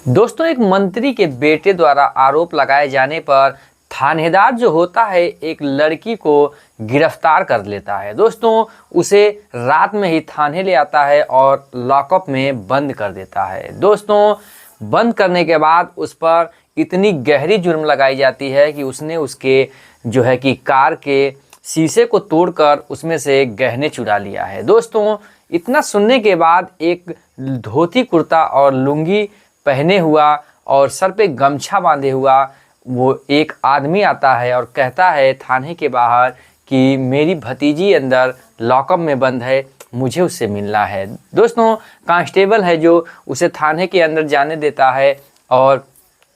दोस्तों, एक मंत्री के बेटे द्वारा आरोप लगाए जाने पर थानेदार जो होता है एक लड़की को गिरफ्तार कर लेता है। दोस्तों, उसे रात में ही थाने ले आता है और लॉकअप में बंद कर देता है। दोस्तों, बंद करने के बाद उस पर इतनी गहरी जुर्म लगाई जाती है कि उसने उसके कार के शीशे को तोड़कर उसमें से गहने चुरा लिया है। दोस्तों, इतना सुनने के बाद एक धोती कुर्ता और लुंगी पहने हुआ और सर पे गमछा बांधे हुआ वो एक आदमी आता है और कहता है थाने के बाहर कि मेरी भतीजी अंदर लॉकअप में बंद है, मुझे उससे मिलना है। दोस्तों, कांस्टेबल है जो उसे थाने के अंदर जाने देता है और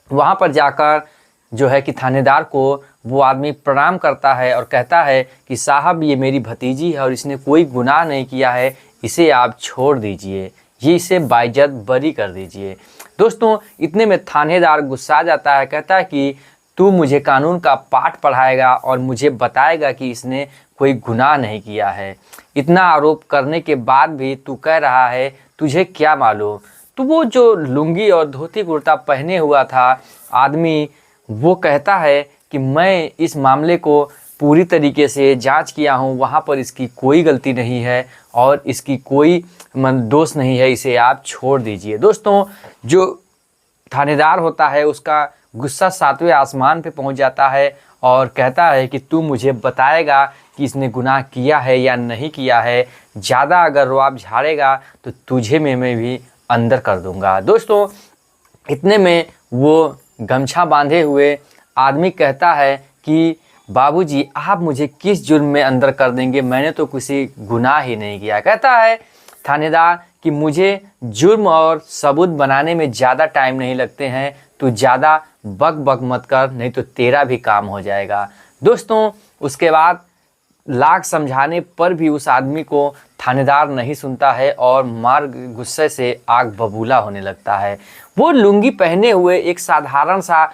वहाँ पर जाकर थानेदार को वो आदमी प्रणाम करता है और कहता है कि साहब, ये मेरी भतीजी है और इसने कोई गुनाह नहीं किया है, इसे आप छोड़ दीजिए, ये इसे बाइज्जत बरी कर दीजिए। दोस्तों, इतने में थानेदार गुस्सा जाता है, कहता है कि तू मुझे कानून का पाठ पढ़ाएगा और मुझे बताएगा कि इसने कोई गुनाह नहीं किया है। इतना आरोप करने के बाद भी तू कह रहा है, तुझे क्या मालूम। तो वो जो लुंगी और धोती कुर्ता पहने हुआ था आदमी, वो कहता है कि मैं इस मामले को पूरी तरीके से जांच किया हूँ, वहाँ पर इसकी कोई गलती नहीं है और इसकी कोई दोष नहीं है, इसे आप छोड़ दीजिए। दोस्तों, जो थानेदार होता है उसका गुस्सा 7वें आसमान पे पहुँच जाता है और कहता है कि तू मुझे बताएगा कि इसने गुनाह किया है या नहीं किया है। ज़्यादा अगर रुआब झाड़ेगा तो तुझे मैं भी अंदर कर दूंगा। दोस्तों, इतने में वो गमछा बांधे हुए आदमी कहता है कि बाबूजी, आप मुझे किस जुर्म में अंदर कर देंगे, मैंने तो किसी गुनाह ही नहीं किया। कहता है थानेदार कि मुझे जुर्म और सबूत बनाने में ज़्यादा टाइम नहीं लगते हैं, तू ज़्यादा बक बक मत कर, नहीं तो तेरा भी काम हो जाएगा। दोस्तों, उसके बाद लाख समझाने पर भी उस आदमी को थानेदार नहीं सुनता है और मार गुस्से से आग बबूला होने लगता है। वो लुंगी पहने हुए एक साधारण सा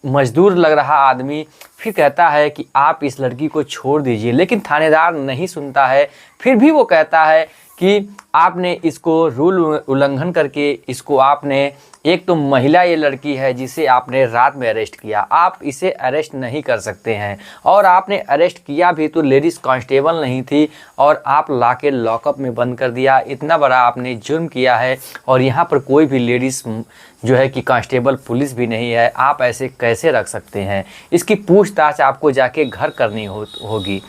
मजदूर लग रहा आदमी फिर कहता है कि आप इस लड़की को छोड़ दीजिए, लेकिन थानेदार नहीं सुनता है। फिर भी वो कहता है कि आपने इसको रूल उल्लंघन करके इसको आपने, एक तो महिला ये लड़की है जिसे आपने रात में अरेस्ट किया, आप इसे अरेस्ट नहीं कर सकते हैं, और आपने अरेस्ट किया भी तो लेडीज़ कांस्टेबल नहीं थी और आप लाके लॉकअप में बंद कर दिया। इतना बड़ा आपने जुर्म किया है और यहाँ पर कोई भी लेडीज़ कांस्टेबल पुलिस भी नहीं है, आप ऐसे कैसे रख सकते हैं। इसकी पूछताछ आपको जाके घर करनी होगी।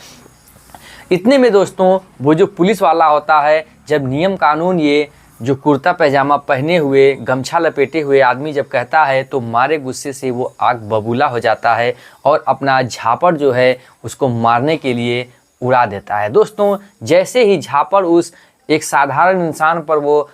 इतने में दोस्तों, वो जो पुलिस वाला होता है, जब नियम कानून ये जो कुर्ता पैजामा पहने हुए गमछा लपेटे हुए आदमी जब कहता है तो मारे गुस्से से वो आग बबूला हो जाता है और अपना झापड़ जो है उसको मारने के लिए उड़ा देता है। दोस्तों, जैसे ही झापड़ उस एक साधारण इंसान पर वो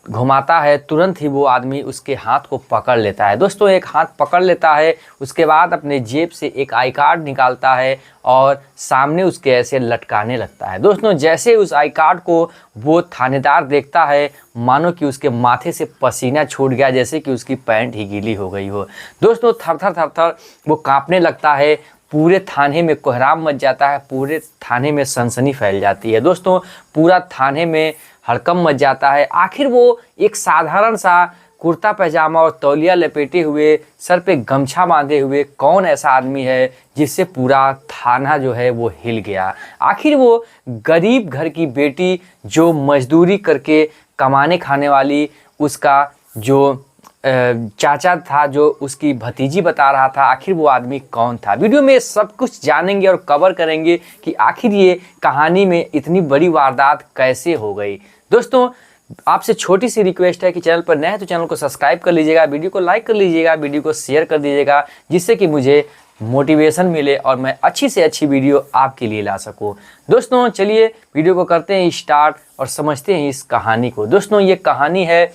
घुमाता है, तुरंत ही वो आदमी उसके हाथ को पकड़ लेता है। दोस्तों, एक हाथ पकड़ लेता है, उसके बाद अपने जेब से एक आई कार्ड निकालता है और सामने उसके ऐसे लटकाने लगता है। दोस्तों, जैसे उस आई कार्ड को वो थानेदार देखता है, मानो कि उसके माथे से पसीना छूट गया, जैसे कि उसकी पैंट ही गीली हो गई हो। दोस्तों, थर थर वो कांपने लगता है, पूरे थाने में कोहराम मच जाता है, पूरे थाने में सनसनी फैल जाती है। दोस्तों, पूरा थाने में हड़कंप मच जाता है। आखिर वो एक साधारण सा कुर्ता पैजामा और तौलिया लपेटे हुए, सर पे गमछा बांधे हुए कौन ऐसा आदमी है जिससे पूरा थाना जो है वो हिल गया। आखिर वो गरीब घर की बेटी जो मजदूरी करके कमाने खाने वाली, उसका जो चाचा था जो उसकी भतीजी बता रहा था, आखिर वो आदमी कौन था। वीडियो में सब कुछ जानेंगे और कवर करेंगे कि आखिर ये कहानी में इतनी बड़ी वारदात कैसे हो गई। दोस्तों, आपसे छोटी सी रिक्वेस्ट है कि चैनल पर नए हैं तो चैनल को सब्सक्राइब कर लीजिएगा, वीडियो को लाइक कर लीजिएगा, वीडियो को शेयर कर दीजिएगा, जिससे कि मुझे मोटिवेशन मिले और मैं अच्छी से अच्छी वीडियो आपके लिए ला सकूं। दोस्तों, चलिए वीडियो को करते हैं स्टार्ट और समझते हैं इस कहानी को। दोस्तों, ये कहानी है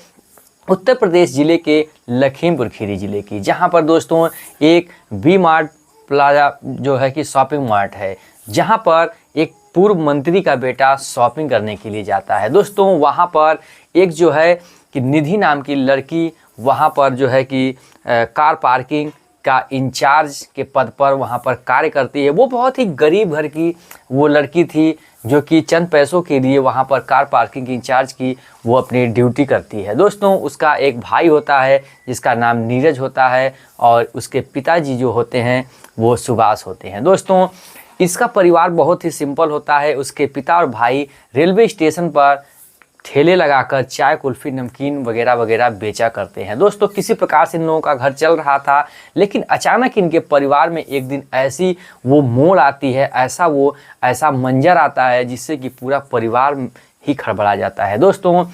उत्तर प्रदेश ज़िले के लखीमपुर खीरी ज़िले की, जहां पर दोस्तों एक वी मार्ट प्लाजा जो है कि शॉपिंग मार्ट है, जहां पर एक पूर्व मंत्री का बेटा शॉपिंग करने के लिए जाता है। दोस्तों, वहां पर एक जो है कि निधि नाम की लड़की वहां पर जो है कि कार पार्किंग का इंचार्ज के पद पर वहाँ पर कार्य करती है। वो बहुत ही गरीब घर की वो लड़की थी जो कि चंद पैसों के लिए वहाँ पर कार पार्किंग की इंचार्ज की वो अपनी ड्यूटी करती है। दोस्तों उसका एक भाई होता है जिसका नाम नीरज होता है और उसके पिताजी जो होते हैं वो सुभाष होते हैं। दोस्तों इसका परिवार बहुत ही सिंपल होता है। उसके पिता और भाई रेलवे स्टेशन पर ठेले लगाकर चाय कुल्फ़ी नमकीन वगैरह वगैरह बेचा करते हैं। दोस्तों किसी प्रकार से इन लोगों का घर चल रहा था, लेकिन अचानक इनके परिवार में एक दिन ऐसी वो मोड़ आती है, ऐसा मंजर आता है जिससे कि पूरा परिवार ही खड़बड़ा जाता है। दोस्तों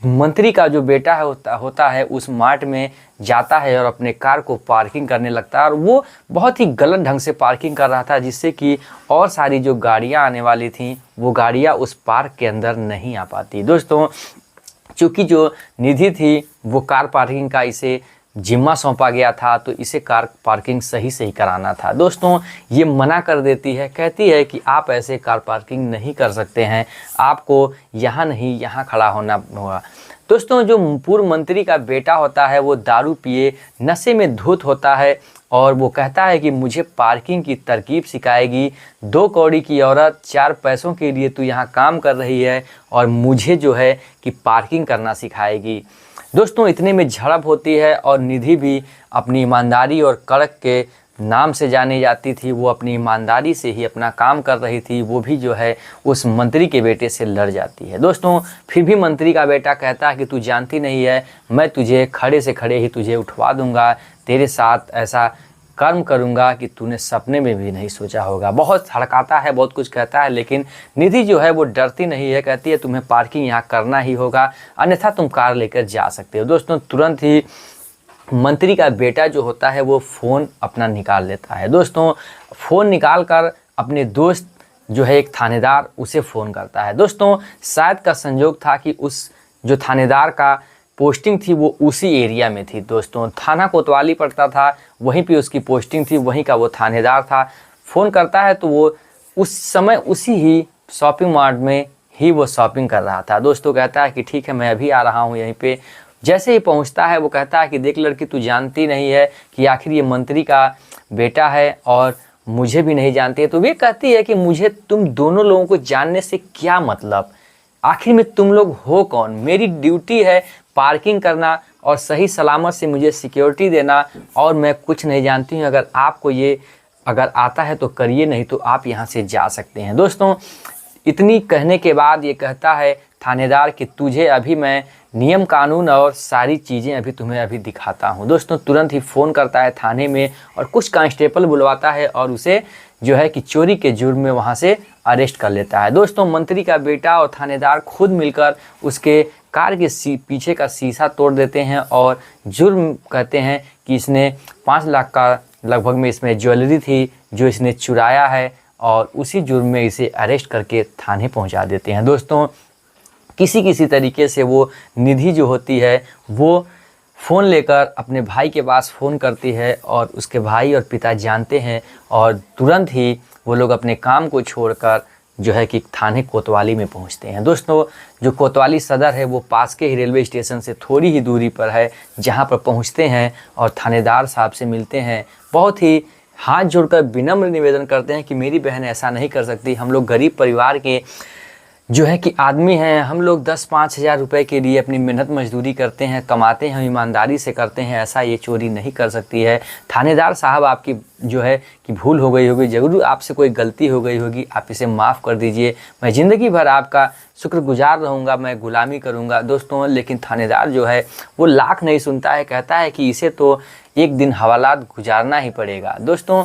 मंत्री का जो बेटा है होता है उस मार्ट में जाता है और अपने कार को पार्किंग करने लगता है और वो बहुत ही गलत ढंग से पार्किंग कर रहा था, जिससे कि और सारी जो गाड़ियां आने वाली थी वो गाड़ियां उस पार्क के अंदर नहीं आ पाती। दोस्तों चूँकि जो निधि थी वो कार पार्किंग का इसे जिम्मा सौंपा गया था, तो इसे कार पार्किंग सही कराना था। दोस्तों ये मना कर देती है, कहती है कि आप ऐसे कार पार्किंग नहीं कर सकते हैं, आपको यहाँ नहीं यहाँ खड़ा होना होगा। दोस्तों जो पूर्व मंत्री का बेटा होता है वो दारू पिए नशे में धुत होता है और वो कहता है कि मुझे पार्किंग की तरकीब सिखाएगी। 2 कौड़ी की औरत 4 पैसों के लिए तू यहाँ काम कर रही है और मुझे जो है कि पार्किंग करना सिखाएगी। दोस्तों इतने में झड़प होती है और निधि भी अपनी ईमानदारी और कड़क के नाम से जानी जाती थी। वो अपनी ईमानदारी से ही अपना काम कर रही थी, वो भी जो है उस मंत्री के बेटे से लड़ जाती है। दोस्तों फिर भी मंत्री का बेटा कहता है कि तू जानती नहीं है, मैं तुझे खड़े से खड़े ही तुझे उठवा दूंगा, तेरे साथ ऐसा कर्म करूंगा कि तूने सपने में भी नहीं सोचा होगा। बहुत हड़काता है, बहुत कुछ कहता है, लेकिन निधि जो है वो डरती नहीं है, कहती है तुम्हें पार्किंग यहाँ करना ही होगा, अन्यथा तुम कार लेकर जा सकते हो। दोस्तों तुरंत ही मंत्री का बेटा जो होता है वो फ़ोन अपना निकाल लेता है। दोस्तों फ़ोन निकाल कर अपने दोस्त जो है एक थानेदार उसे फ़ोन करता है। दोस्तों शायद का संयोग था कि उस जो थानेदार का पोस्टिंग थी वो उसी एरिया में थी। दोस्तों थाना कोतवाली पड़ता था, वहीं पे उसकी पोस्टिंग थी, वहीं का वो थानेदार था। फ़ोन करता है तो वो उस समय उसी ही शॉपिंग मॉल में ही वो शॉपिंग कर रहा था। दोस्तों कहता है कि ठीक है मैं अभी आ रहा हूँ यहीं पे। जैसे ही पहुँचता है वो कहता है कि देख लड़की तू जानती नहीं है कि आखिर ये मंत्री का बेटा है और मुझे भी नहीं जानती है। तो वे कहती है कि मुझे तुम दोनों लोगों को जानने से क्या मतलब, आखिर में तुम लोग हो कौन? मेरी ड्यूटी है पार्किंग करना और सही सलामत से मुझे सिक्योरिटी देना और मैं कुछ नहीं जानती हूँ। अगर आपको ये अगर आता है तो करिए, नहीं तो आप यहाँ से जा सकते हैं। दोस्तों इतनी कहने के बाद ये कहता है थानेदार कि तुझे अभी मैं नियम कानून और सारी चीज़ें अभी तुम्हें अभी दिखाता हूँ। दोस्तों तुरंत ही फ़ोन करता है थाने में और कुछ कांस्टेबल बुलवाता है और उसे जो है कि चोरी के जुर्म में वहाँ से अरेस्ट कर लेता है। दोस्तों मंत्री का बेटा और थानेदार खुद मिलकर उसके कार के पीछे का शीशा तोड़ देते हैं और जुर्म कहते हैं कि इसने 5 लाख का लगभग में इसमें ज्वेलरी थी जो इसने चुराया है और उसी जुर्म में इसे अरेस्ट करके थाने पहुंचा देते हैं। दोस्तों किसी तरीके से वो निधि जो होती है वो फ़ोन लेकर अपने भाई के पास फ़ोन करती है और उसके भाई और पिता जानते हैं और तुरंत ही वो लोग अपने काम को छोड़कर जो है कि थाने कोतवाली में पहुंचते हैं। दोस्तों जो कोतवाली सदर है वो पास के ही रेलवे स्टेशन से थोड़ी ही दूरी पर है, जहां पर पहुंचते हैं और थानेदार साहब से मिलते हैं। बहुत ही हाथ जोड़कर विनम्र निवेदन करते हैं कि मेरी बहन ऐसा नहीं कर सकती, हम लोग गरीब परिवार के जो है कि आदमी हैं, हम लोग 10-5 हज़ार रुपये के लिए अपनी मेहनत मजदूरी करते हैं, कमाते हैं, ईमानदारी से करते हैं, ऐसा ये चोरी नहीं कर सकती है। थानेदार साहब आपकी जो है कि भूल हो गई होगी, ज़रूर आपसे कोई गलती हो गई होगी, आप इसे माफ़ कर दीजिए, मैं ज़िंदगी भर आपका शुक्रगुजार रहूँगा, मैं गुलामी करूँगा। दोस्तों लेकिन थानेदार जो है वो लाख नहीं सुनता है, कहता है कि इसे तो एक दिन हवालात गुजारना ही पड़ेगा। दोस्तों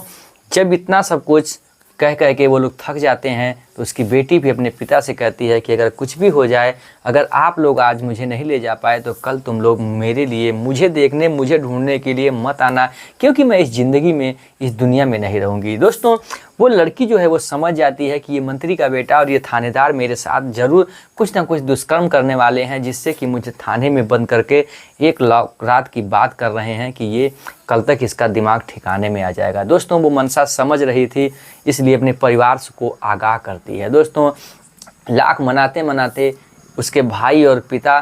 जब इतना सब कुछ कह के वो लोग थक जाते हैं तो उसकी बेटी भी अपने पिता से कहती है कि अगर कुछ भी हो जाए, अगर आप लोग आज मुझे नहीं ले जा पाए तो कल तुम लोग मेरे लिए मुझे देखने मुझे ढूंढने के लिए मत आना, क्योंकि मैं इस ज़िंदगी में इस दुनिया में नहीं रहूँगी। दोस्तों वो लड़की जो है वो समझ जाती है कि ये मंत्री का बेटा और ये थानेदार मेरे साथ ज़रूर कुछ ना कुछ दुष्कर्म करने वाले हैं, जिससे कि मुझे थाने में बंद करके एक रात की बात कर रहे हैं कि ये कल तक इसका दिमाग ठिकाने में आ जाएगा। दोस्तों वो मनसा समझ रही थी, इसलिए अपने परिवार को आगाह करती है। दोस्तों लाख मनाते मनाते उसके भाई और पिता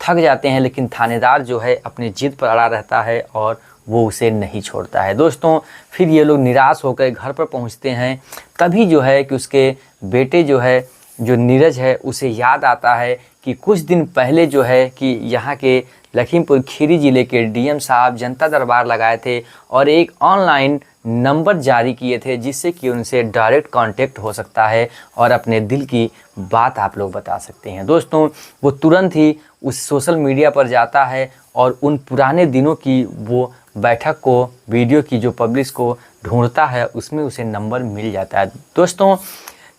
थक जाते हैं, लेकिन थानेदार जो है अपनी जिद पर अड़ा रहता है और वो उसे नहीं छोड़ता है। दोस्तों फिर ये लोग निराश होकर घर पर पहुंचते हैं। तभी जो है कि उसके बेटे जो है, जो नीरज है, उसे याद आता है कि कुछ दिन पहले जो है कि यहाँ के लखीमपुर खीरी ज़िले के डीएम साहब जनता दरबार लगाए थे और एक ऑनलाइन नंबर जारी किए थे जिससे कि उनसे डायरेक्ट कांटेक्ट हो सकता है और अपने दिल की बात आप लोग बता सकते हैं। दोस्तों वो तुरंत ही उस सोशल मीडिया पर जाता है और उन पुराने दिनों की वो बैठक को, वीडियो की जो पब्लिश को ढूंढता है, उसमें उसे नंबर मिल जाता है। दोस्तों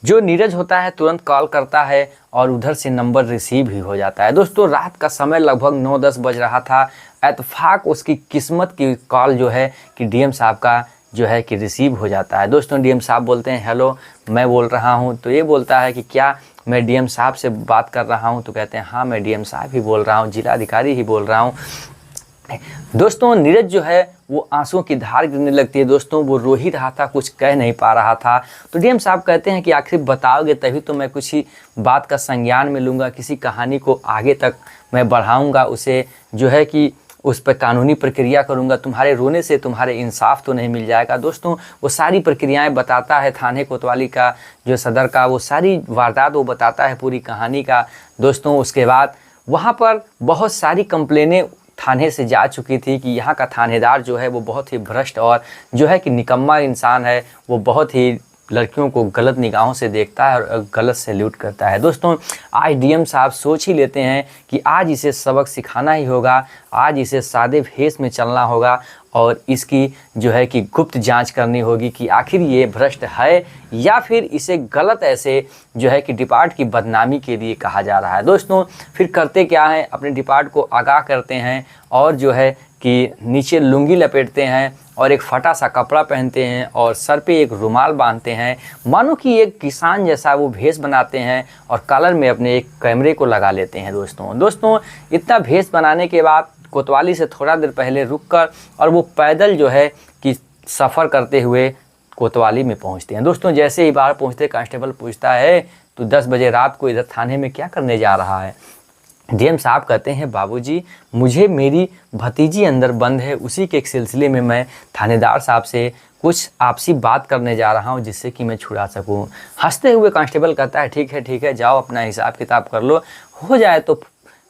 जो नीरज होता है तुरंत कॉल करता है और उधर से नंबर रिसीव ही हो जाता है। दोस्तों रात का समय लगभग 9-10 बज रहा था। इत्तेफाक उसकी किस्मत की कॉल जो है कि डीएम साहब का जो है कि रिसीव हो जाता है। दोस्तों डीएम साहब बोलते हैं हेलो मैं बोल रहा हूं। तो ये बोलता है कि क्या मैं डीएम साहब से बात कर रहा हूं? तो कहते हैं हाँ मैं डीएम साहब ही बोल रहा हूं, जिलाधिकारी ही बोल रहा हूं। दोस्तों नीरज जो है वो आंसुओं की धार गिरने लगती है। दोस्तों वो रो ही रहा था, कुछ कह नहीं पा रहा था। तो डीएम साहब कहते हैं कि आखिर बताओगे तभी तो मैं कुछ ही बात का संज्ञान में लूँगा, किसी कहानी को आगे तक मैं बढ़ाऊँगा, उसे जो है कि उस पर कानूनी प्रक्रिया करूंगा। तुम्हारे रोने से तुम्हारे इंसाफ तो नहीं मिल जाएगा। दोस्तों वो सारी प्रक्रियाएं बताता है, थाने कोतवाली का जो सदर का, वो सारी वारदात वो बताता है, पूरी कहानी का। दोस्तों उसके बाद वहाँ पर बहुत सारी कंप्लेनें थाने से जा चुकी थी कि यहाँ का थानेदार जो है वो बहुत ही भ्रष्ट और जो है कि निकम्मा इंसान है। वो बहुत ही लड़कियों को गलत निगाहों से देखता है और गलत सैल्यूट करता है। दोस्तों आज डीएम साहब सोच ही लेते हैं कि आज इसे सबक सिखाना ही होगा, आज इसे सादे भेष में चलना होगा और इसकी जो है कि गुप्त जांच करनी होगी कि आखिर ये भ्रष्ट है या फिर इसे गलत ऐसे जो है कि डिपार्ट की बदनामी के लिए कहा जा रहा है। दोस्तों फिर करते क्या है, अपने डिपार्ट को आगाह करते हैं और जो है कि नीचे लुंगी लपेटते हैं और एक फटा सा कपड़ा पहनते हैं और सर पे एक रुमाल बांधते हैं, मानो कि एक किसान जैसा वो भेष बनाते हैं और कॉलर में अपने एक कैमरे को लगा लेते हैं। दोस्तों इतना भेष बनाने के बाद कोतवाली से थोड़ा देर पहले रुककर और वो पैदल जो है कि सफ़र करते हुए कोतवाली में पहुंचते हैं। दोस्तों जैसे ही बाहर पहुंचते कांस्टेबल पूछता है तो 10 बजे रात को इधर थाने में क्या करने जा रहा है? डीएम साहब कहते हैं बाबूजी मुझे मेरी भतीजी अंदर बंद है, उसी के एक सिलसिले में मैं थानेदार साहब से कुछ आपसी बात करने जा रहा हूं जिससे कि मैं छुड़ा सकूं। हंसते हुए कांस्टेबल कहता है ठीक है जाओ अपना हिसाब किताब कर लो, हो जाए तो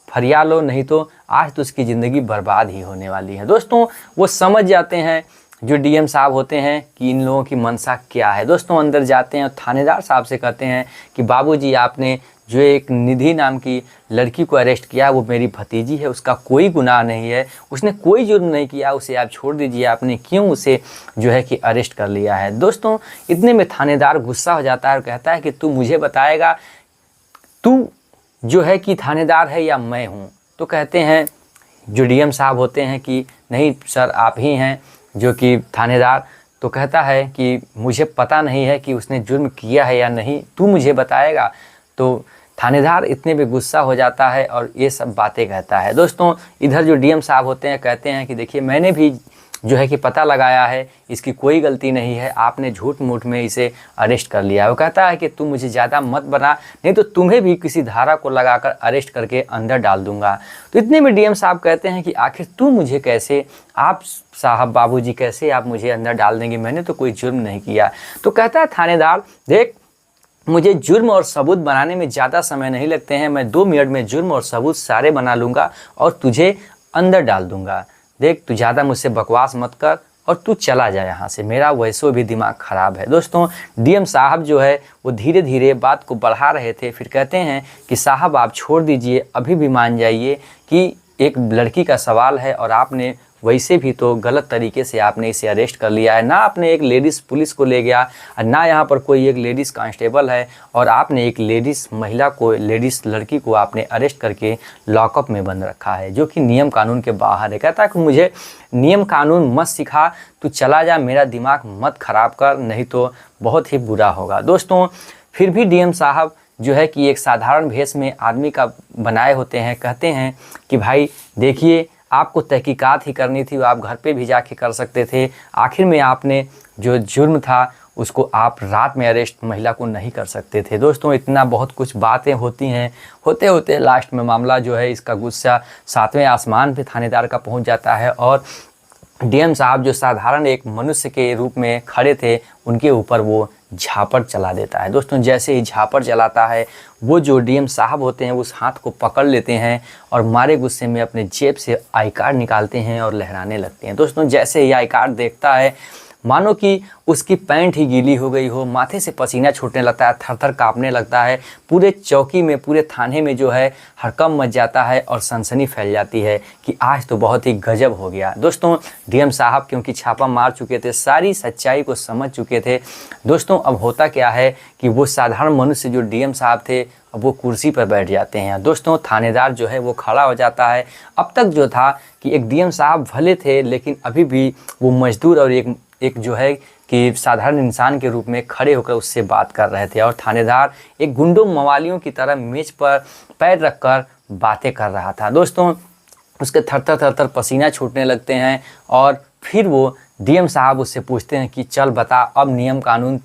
फरिया लो, नहीं तो आज तो उसकी ज़िंदगी बर्बाद ही होने वाली है। दोस्तों वो समझ जाते हैं जो डीएम साहब होते हैं कि इन लोगों की मंशा क्या है। दोस्तों अंदर जाते हैं और थानेदार साहब से कहते हैं कि बाबूजी आपने जो एक निधि नाम की लड़की को अरेस्ट किया वो मेरी भतीजी है, उसका कोई गुनाह नहीं है, उसने कोई जुर्म नहीं किया, उसे आप छोड़ दीजिए, आपने क्यों उसे जो है कि अरेस्ट कर लिया है। दोस्तों इतने में थानेदार गुस्सा हो जाता है और कहता है कि तू मुझे बताएगा तू जो है कि थानेदार है या मैं हूँ? तो कहते हैं जो डीएम साहब होते हैं कि नहीं सर आप ही हैं जो कि थानेदार। तो कहता है कि मुझे पता नहीं है कि उसने जुर्म किया है या नहीं, तू मुझे बताएगा। तो थानेदार इतने पे गुस्सा हो जाता है और ये सब बातें कहता है। दोस्तों इधर जो डीएम साहब होते हैं कहते हैं कि देखिए मैंने भी जो है कि पता लगाया है, इसकी कोई गलती नहीं है, आपने झूठ मूठ में इसे अरेस्ट कर लिया है। वो कहता है कि तुम मुझे ज़्यादा मत बना, नहीं तो तुम्हें भी किसी धारा को लगाकर अरेस्ट करके अंदर डाल दूंगा। तो इतने में डीएम साहब कहते हैं कि आखिर तू मुझे कैसे, आप साहब बाबूजी कैसे आप मुझे अंदर डाल देंगे, मैंने तो कोई जुर्म नहीं किया। तो कहता है थानेदार देख मुझे जुर्म और सबूत बनाने में ज़्यादा समय नहीं लगते हैं, मैं 2 मिनट में जुर्म और सबूत सारे बना लूँगा और तुझे अंदर डाल दूँगा। देख तू ज़्यादा मुझसे बकवास मत कर और तू चला जा यहाँ से, मेरा वैसे भी दिमाग ख़राब है। दोस्तों डीएम साहब जो है वो धीरे धीरे बात को बढ़ा रहे थे, फिर कहते हैं कि साहब आप छोड़ दीजिए, अभी भी मान जाइए कि एक लड़की का सवाल है और आपने वैसे भी तो गलत तरीके से आपने इसे अरेस्ट कर लिया है। ना आपने एक लेडीज़ पुलिस को ले गया, ना यहाँ पर कोई एक लेडीज़ कांस्टेबल है, और आपने एक लेडीज़ महिला को, लेडीज़ लड़की को आपने अरेस्ट करके लॉकअप में बंद रखा है, जो कि नियम कानून के बाहर है। कहता है कि मुझे नियम कानून मत सिखा, तू चला जा, मेरा दिमाग मत ख़राब कर, नहीं तो बहुत ही बुरा होगा। दोस्तों फिर भी डीएम साहब जो है कि एक साधारण भेष में आदमी का बनाए होते हैं, कहते हैं कि भाई देखिए आपको तहकीकात ही करनी थी, आप घर पे भी जाके कर सकते थे, आखिर में आपने जो जुर्म था उसको आप रात में अरेस्ट महिला को नहीं कर सकते थे। दोस्तों इतना बहुत कुछ बातें होती हैं, होते होते लास्ट में मामला जो है इसका गुस्सा 7वें आसमान पे थानेदार का पहुंच जाता है और डीएम साहब जो साधारण एक मनुष्य के रूप में खड़े थे उनके ऊपर वो झापड़ चला देता है। दोस्तों जैसे ही झापड़ चलाता है वो जो डीएम साहब होते हैं उस हाथ को पकड़ लेते हैं और मारे गुस्से में अपने जेब से आई कार्ड निकालते हैं और लहराने लगते हैं। दोस्तों जैसे ही आई कार्ड देखता है मानो कि उसकी पैंट ही गीली हो गई हो, माथे से पसीना छूटने लगता है, थर थर काँपने लगता है। पूरे चौकी में, पूरे थाने में जो है हड़कंप मच जाता है और सनसनी फैल जाती है कि आज तो बहुत ही गजब हो गया। दोस्तों डीएम साहब क्योंकि छापा मार चुके थे, सारी सच्चाई को समझ चुके थे। दोस्तों अब होता क्या है कि वो साधारण मनुष्य जो डीएम साहब थे अब वो कुर्सी पर बैठ जाते हैं। दोस्तों थानेदार जो है वो खड़ा हो जाता है। अब तक जो था कि एक डीएम साहब भले थे लेकिन अभी भी वो मजदूर और एक जो है कि साधारण इंसान के रूप में खड़े होकर उससे बात कर रहे थे और थानेदार एक गुंडों मवालियों की तरह मेज पर पैर रखकर बातें कर रहा था। दोस्तों उसके थर थर पसीना छूटने लगते हैं और फिर वो डीएम साहब उससे पूछते हैं कि चल बता अब नियम कानून,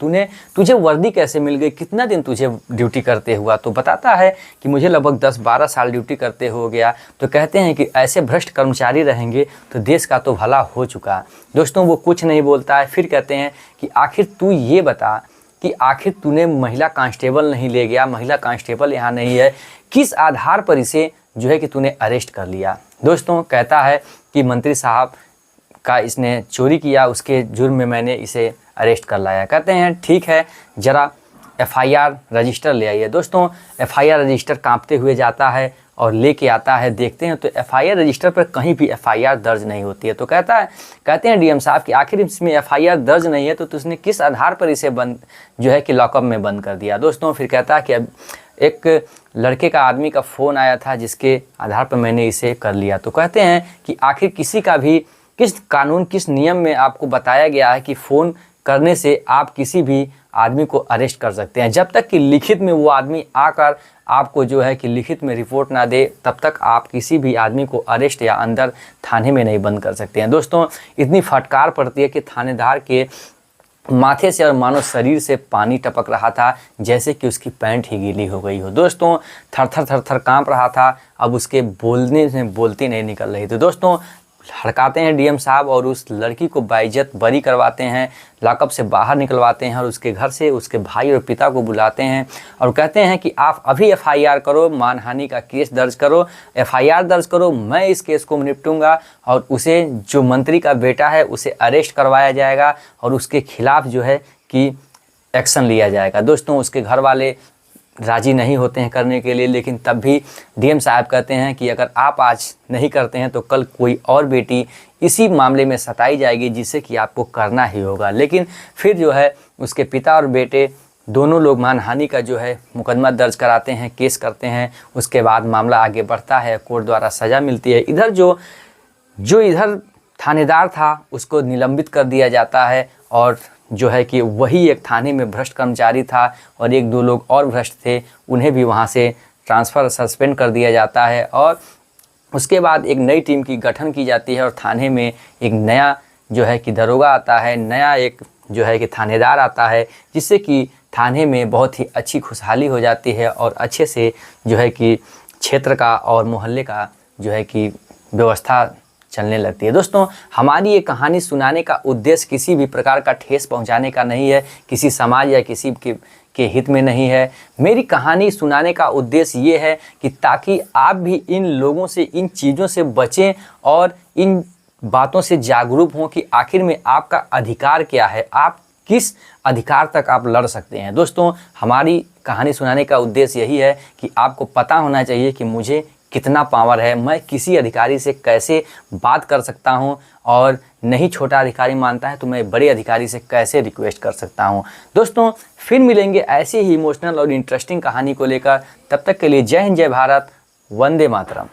तुझे वर्दी कैसे मिल गई, कितना दिन तुझे ड्यूटी करते हुआ। तो बताता है कि मुझे लगभग 10-12 साल ड्यूटी करते हो गया। तो कहते हैं कि ऐसे भ्रष्ट कर्मचारी रहेंगे तो देश का तो भला हो चुका। दोस्तों वो कुछ नहीं बोलता है। फिर कहते हैं कि आखिर तू ये बता कि आखिर तूने महिला कांस्टेबल नहीं ले गया, महिला कांस्टेबल यहाँ नहीं है, किस आधार पर इसे जो है कि तूने अरेस्ट कर लिया। दोस्तों कहता है कि मंत्री साहब का इसने चोरी किया, उसके जुर्म में मैंने इसे अरेस्ट कर लाया। कहते हैं ठीक है ज़रा एफआईआर रजिस्टर ले आइए। दोस्तों एफआईआर रजिस्टर कांपते हुए जाता है और लेके आता है। देखते हैं तो एफआईआर रजिस्टर पर कहीं भी एफआईआर दर्ज नहीं होती है। तो कहते हैं डीएम साहब कि आखिर इसमें एफआईआर दर्ज नहीं है तो तुझने किस आधार पर इसे बंद जो है कि लॉकअप में बंद कर दिया। दोस्तों फिर कहता है कि अब एक लड़के का आदमी का फ़ोन आया था जिसके आधार पर मैंने इसे कर लिया। तो कहते हैं कि आखिर किसी का भी किस कानून किस नियम में आपको बताया गया है कि फ़ोन करने से आप किसी भी आदमी को अरेस्ट कर सकते हैं। जब तक कि लिखित में वो आदमी आकर आपको जो है कि लिखित में रिपोर्ट ना दे तब तक आप किसी भी आदमी को अरेस्ट या अंदर थाने में नहीं बंद कर सकते हैं। दोस्तों इतनी फटकार पड़ती है कि थानेदार के माथे से और मानो शरीर से पानी टपक रहा था जैसे कि उसकी पैंट ही गीली हो गई हो। दोस्तों थर थर काँप रहा था। अब उसके बोलने से बोलती नहीं निकल रही। तो दोस्तों हड़काते हैं डीएम साहब और उस लड़की को बाइज्जत बरी करवाते हैं, लॉकअप से बाहर निकलवाते हैं और उसके घर से उसके भाई और पिता को बुलाते हैं और कहते हैं कि आप अभी एफआईआर करो, मानहानि का केस दर्ज करो, एफआईआर दर्ज करो, मैं इस केस को निपटूंगा और उसे जो मंत्री का बेटा है उसे अरेस्ट करवाया जाएगा और उसके खिलाफ जो है कि एक्शन लिया जाएगा। दोस्तों उसके घर वाले राज़ी नहीं होते हैं करने के लिए, लेकिन तब भी डीएम साहब कहते हैं कि अगर आप आज नहीं करते हैं तो कल कोई और बेटी इसी मामले में सताई जाएगी जिससे कि आपको करना ही होगा। लेकिन फिर जो है उसके पिता और बेटे दोनों लोग मानहानि का जो है मुकदमा दर्ज कराते हैं, केस करते हैं। उसके बाद मामला आगे बढ़ता है, कोर्ट द्वारा सज़ा मिलती है। इधर जो इधर थानेदार था उसको निलंबित कर दिया जाता है और जो है कि वही एक थाने में भ्रष्ट कर्मचारी था और 1-2 लोग और भ्रष्ट थे, उन्हें भी वहाँ से ट्रांसफ़र सस्पेंड कर दिया जाता है। और उसके बाद एक नई टीम की गठन की जाती है और थाने में एक नया जो है कि दरोगा आता है, नया एक जो है कि थानेदार आता है, जिससे कि थाने में बहुत ही अच्छी खुशहाली हो जाती है और अच्छे से जो है कि क्षेत्र का और मोहल्ले का जो है कि व्यवस्था चलने लगती है। दोस्तों हमारी ये कहानी सुनाने का उद्देश्य किसी भी प्रकार का ठेस पहुंचाने का नहीं है, किसी समाज या किसी के हित में नहीं है। मेरी कहानी सुनाने का उद्देश्य ये है कि ताकि आप भी इन लोगों से, इन चीज़ों से बचें और इन बातों से जागरूक हों कि आखिर में आपका अधिकार क्या है, आप किस अधिकार तक आप लड़ सकते हैं। दोस्तों हमारी कहानी सुनाने का उद्देश्य यही है कि आपको पता होना चाहिए कि मुझे कितना पावर है, मैं किसी अधिकारी से कैसे बात कर सकता हूं और नहीं छोटा अधिकारी मानता है तो मैं बड़े अधिकारी से कैसे रिक्वेस्ट कर सकता हूं। दोस्तों फिर मिलेंगे ऐसे ही इमोशनल और इंटरेस्टिंग कहानी को लेकर। तब तक के लिए जय हिंद, जय भारत, वंदे मातरम।